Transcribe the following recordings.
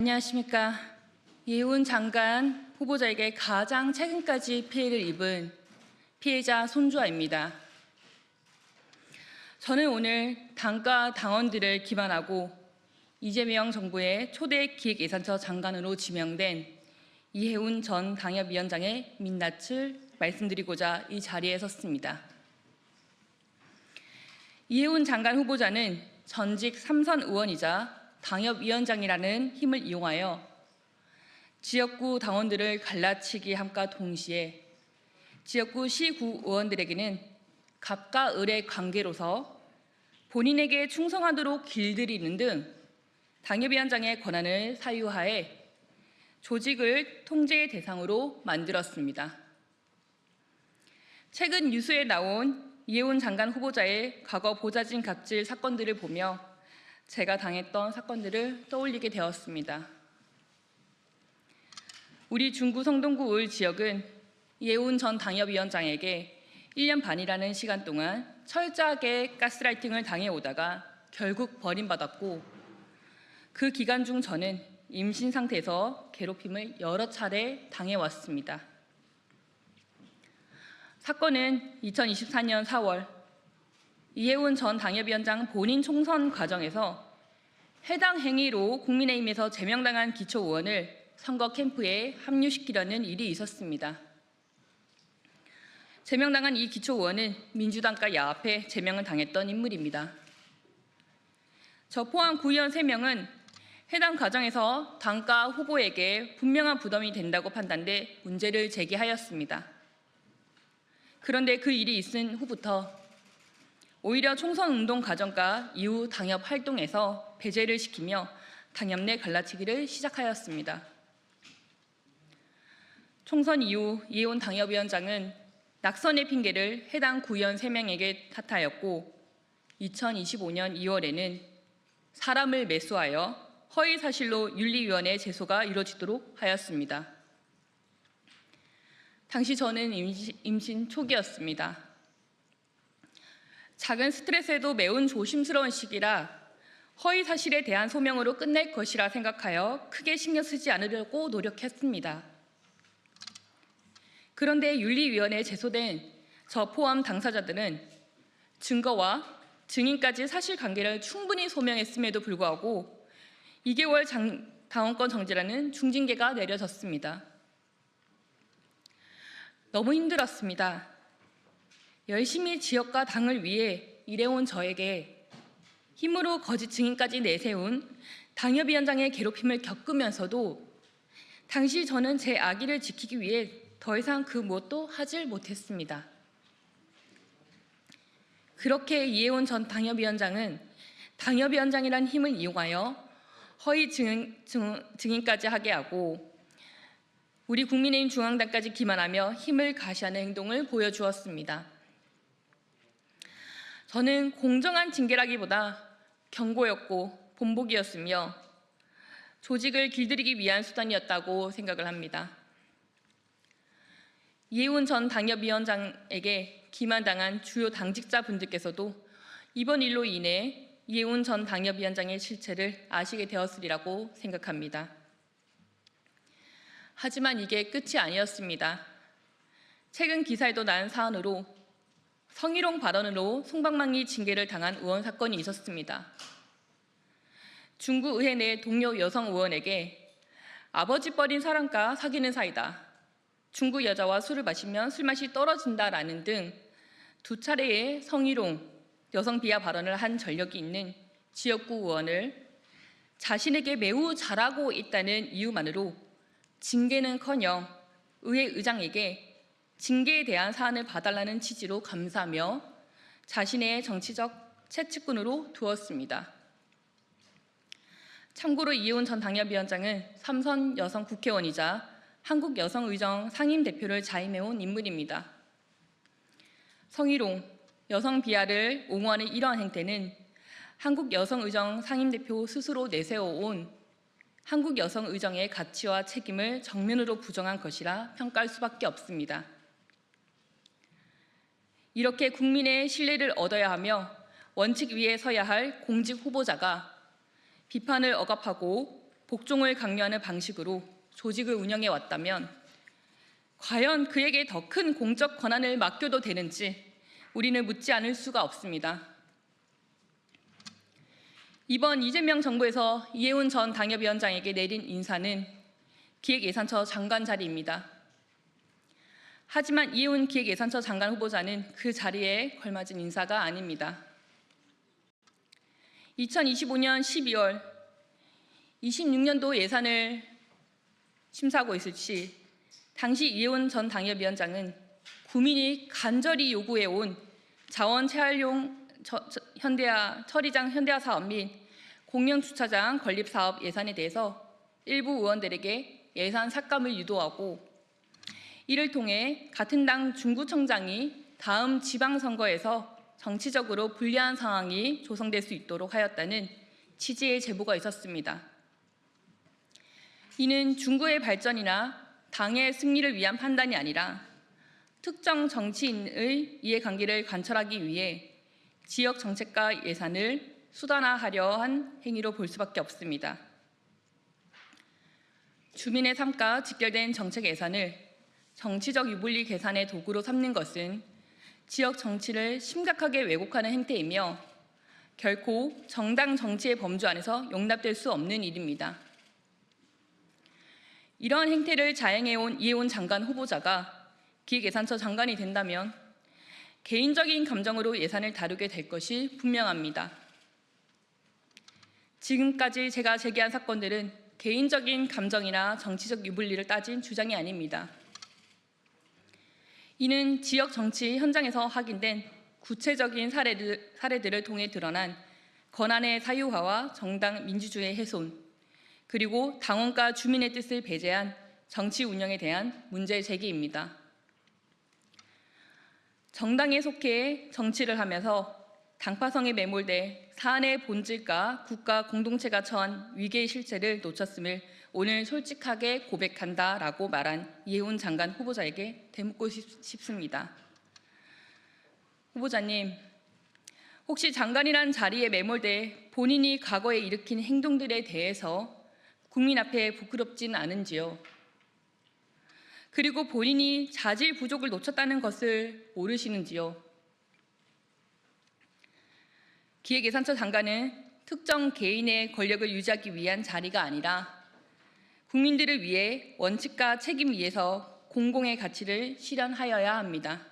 안녕하십니까. 이해운 장관 후보자에게 가장 최근까지 피해를 입은 피해자 손주아입니다. 저는 오늘 당과 당원들을 기반하고 이재명 정부의 초대 기획예산처 장관으로 지명된 이해운 전 당협위원장의 민낯을 말씀드리고자 이 자리에 섰습니다. 이해운 장관 후보자는 전직 3선 의원이자 당협위원장이라는 힘을 이용하여 지역구 당원들을 갈라치기 함과 동시에 지역구 시구 의원들에게는 갑과 을의 관계로서 본인에게 충성하도록 길들이는 등 당협위원장의 권한을 사유하에 조직을 통제의 대상으로 만들었습니다. 최근 뉴스에 나온 이해운 장관 후보자의 과거 보좌진 갑질 사건들을 보며 제가 당했던 사건들을 떠올리게 되었습니다. 우리 중구 성동구 을 지역은 이해운 전 당협위원장에게 1년 반이라는 시간 동안 철저하게 가스라이팅을 당해오다가 결국 버림받았고, 그 기간 중 저는 임신 상태에서 괴롭힘을 여러 차례 당해왔습니다. 사건은 2024년 4월 이해운 전 당협위원장 본인 총선 과정에서 해당 행위로 국민의힘에서 제명당한 기초의원을 선거 캠프에 합류시키려는 일이 있었습니다. 제명당한 이 기초의원은 민주당과 야합해 제명을 당했던 인물입니다. 저 포함 구의원 3명은 해당 과정에서 당과 후보에게 분명한 부담이 된다고 판단돼 문제를 제기하였습니다. 그런데 그 일이 있은 후부터 오히려 총선 운동 과정과 이후 당협 활동에서 배제를 시키며 당협 내 갈라치기를 시작하였습니다. 총선 이후 이해운 당협위원장은 낙선의 핑계를 해당 구의원 3명에게 탓하였고, 2025년 2월에는 사람을 매수하여 허위사실로 윤리위원회 제소가 이루어지도록 하였습니다. 당시 저는 임신 초기였습니다. 작은 스트레스에도 매우 조심스러운 시기라 허위 사실에 대한 소명으로 끝낼 것이라 생각하여 크게 신경 쓰지 않으려고 노력했습니다. 그런데 윤리위원회에 제소된 저 포함 당사자들은 증거와 증인까지 사실관계를 충분히 소명했음에도 불구하고 2개월 당원권 정지라는 중징계가 내려졌습니다. 너무 힘들었습니다. 열심히 지역과 당을 위해 일해온 저에게 힘으로 거짓 증인까지 내세운 당협위원장의 괴롭힘을 겪으면서도 당시 저는 제 아기를 지키기 위해 더 이상 그 무엇도 하질 못했습니다. 그렇게 이해운 전 당협위원장은 당협위원장이란 힘을 이용하여 허위 증인까지 하게 하고 우리 국민의힘 중앙당까지 기만하며 힘을 가시하는 행동을 보여주었습니다. 저는 공정한 징계라기보다 경고였고 본보기였으며 조직을 길들이기 위한 수단이었다고 생각을 합니다. 이해운 전 당협위원장에게 기만당한 주요 당직자분들께서도 이번 일로 인해 이해운 전 당협위원장의 실체를 아시게 되었으리라고 생각합니다. 하지만 이게 끝이 아니었습니다. 최근 기사에도 난 사안으로 성희롱 발언으로 솜방망이 징계를 당한 의원 사건이 있었습니다. 중구 의회 내 동료 여성 의원에게 아버지 뻘인 사람과 사귀는 사이다, 중구 여자와 술을 마시면 술맛이 떨어진다라는 등 2차례의 성희롱, 여성 비하 발언을 한 전력이 있는 지역구 의원을 자신에게 매우 잘하고 있다는 이유만으로 징계는커녕 의회 의장에게 징계에 대한 사안을 봐달라는 취지로 감사하며 자신의 정치적 채찍꾼으로 두었습니다. 참고로 이해운 전 당협위원장은 3선 여성 국회의원이자 한국여성의정 상임대표를 자임해온 인물입니다. 성희롱, 여성 비하를 옹호하는 이러한 행태는 한국여성의정 상임대표 스스로 내세워온 한국여성의정의 가치와 책임을 정면으로 부정한 것이라 평가할 수밖에 없습니다. 이렇게 국민의 신뢰를 얻어야 하며 원칙 위에 서야 할 공직 후보자가 비판을 억압하고 복종을 강요하는 방식으로 조직을 운영해 왔다면 과연 그에게 더 큰 공적 권한을 맡겨도 되는지 우리는 묻지 않을 수가 없습니다. 이번 이재명 정부에서 이해운 전 당협위원장에게 내린 인사는 기획예산처 장관 자리입니다. 하지만 이해운 기획예산처 장관 후보자는 그 자리에 걸맞은 인사가 아닙니다. 2025년 12월 26년도 예산을 심사하고 있을 시 당시 이해운 전 당협위원장은 국민이 간절히 요구해온 자원 채활용 처리장 현대화 사업 및 공영주차장 건립 사업 예산에 대해서 일부 의원들에게 예산 삭감을 유도하고 이를 통해 같은 당 중구청장이 다음 지방선거에서 정치적으로 불리한 상황이 조성될 수 있도록 하였다는 취지의 제보가 있었습니다. 이는 중구의 발전이나 당의 승리를 위한 판단이 아니라 특정 정치인의 이해관계를 관철하기 위해 지역 정책과 예산을 수단화하려 한 행위로 볼 수밖에 없습니다. 주민의 삶과 직결된 정책 예산을 정치적 유불리 계산의 도구로 삼는 것은 지역 정치를 심각하게 왜곡하는 행태이며 결코 정당 정치의 범주 안에서 용납될 수 없는 일입니다. 이러한 행태를 자행해온 이해운 장관 후보자가 기획예산처 장관이 된다면 개인적인 감정으로 예산을 다루게 될 것이 분명합니다. 지금까지 제가 제기한 사건들은 개인적인 감정이나 정치적 유불리를 따진 주장이 아닙니다. 이는 지역 정치 현장에서 확인된 구체적인 사례들을 통해 드러난 권한의 사유화와 정당 민주주의의 훼손, 그리고 당원과 주민의 뜻을 배제한 정치 운영에 대한 문제 제기입니다. 정당에 속해 정치를 하면서 당파성에 매몰돼 사안의 본질과 국가 공동체가 처한 위기의 실체를 놓쳤음을 오늘 솔직하게 고백한다라고 말한 이해운 장관 후보자에게 되묻고 싶습니다. 후보자님, 혹시 장관이란 자리에 매몰돼 본인이 과거에 일으킨 행동들에 대해서 국민 앞에 부끄럽진 않은지요? 그리고 본인이 자질 부족을 놓쳤다는 것을 모르시는지요? 기획예산처 장관은 특정 개인의 권력을 유지하기 위한 자리가 아니라 국민들을 위해 원칙과 책임 위에서 공공의 가치를 실현하여야 합니다.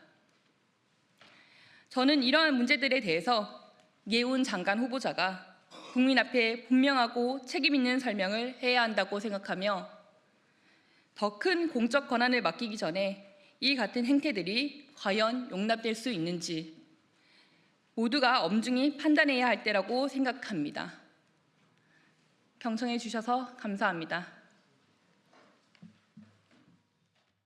저는 이러한 문제들에 대해서 이해운 장관 후보자가 국민 앞에 분명하고 책임 있는 설명을 해야 한다고 생각하며 더 큰 공적 권한을 맡기기 전에 이 같은 행태들이 과연 용납될 수 있는지 모두가 엄중히 판단해야 할 때라고 생각합니다. 경청해 주셔서 감사합니다.